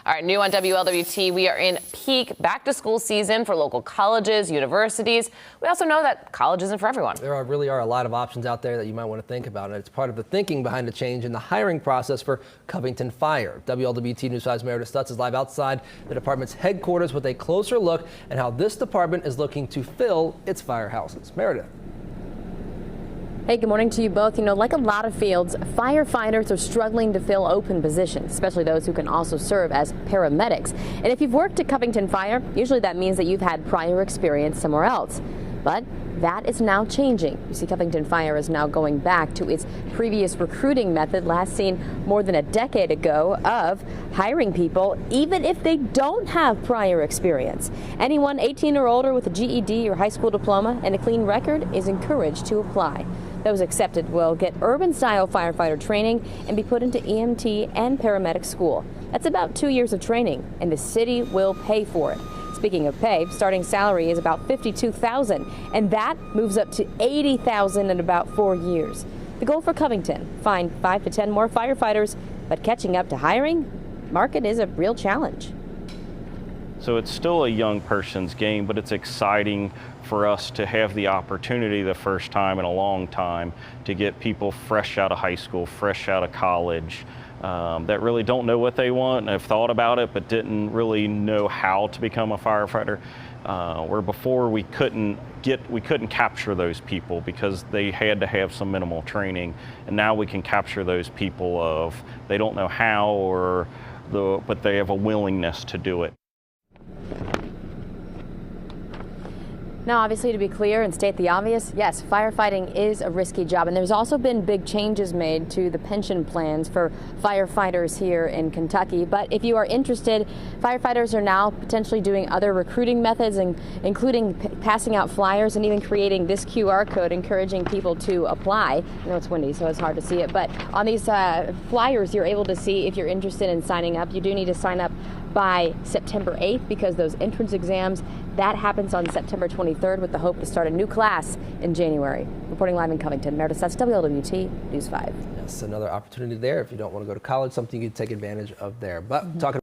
All right, new on WLWT, we are in peak back-to-school season for local colleges, universities. We also know that college isn't for everyone. There really are a lot of options out there that you might want to think about, and it's part of the thinking behind the change in the hiring process for Covington Fire. WLWT News 5's Meredith Stutz is live outside the department's headquarters with a closer look at how this department is looking to fill its firehouses. Meredith. Hey, good morning to you both. You know, like a lot of fields, firefighters are struggling to fill open positions, especially those who can also serve as paramedics. And if you've worked at Covington Fire, usually that means that you've had prior experience somewhere else. But that is now changing. You see, Covington Fire is now going back to its previous recruiting method, last seen more than a decade ago, of hiring people even if they don't have prior experience. Anyone 18 or older with a GED or high school diploma and a clean record is encouraged to apply. Those accepted will get urban-style firefighter training and be put into EMT and paramedic school. That's about 2 years of training, and the city will pay for it. Speaking of pay, starting salary is about $52,000, and that moves up to $80,000 in about 4 years. The goal for Covington: find 5 to 10 more firefighters, but catching up to hiring market is a real challenge. So it's still a young person's game, but it's exciting for us to have the opportunity the first time in a long time to get people fresh out of high school, fresh out of college, that really don't know what they want and have thought about it but didn't really know how to become a firefighter. Where before we couldn't capture those people because they had to have some minimal training, and now we can capture those people of they don't know how but they have a willingness to do it. Now, obviously, to be clear and state the obvious, yes, firefighting is a risky job, and there's also been big changes made to the pension plans for firefighters here in Kentucky. But if you are interested, firefighters are now potentially doing other recruiting methods, including passing out flyers and even creating this QR code encouraging people to apply. I know it's windy, so it's hard to see it, but on these flyers, you're able to see if you're interested in signing up. You do need to sign up by September 8th because those entrance exams, that happens on September 23rd with the hope to start a new class in January. Reporting live in Covington, Meredith Stutz, WLWT News 5. Yes, another opportunity there if you don't want to go to college, something you can take advantage of there. But talking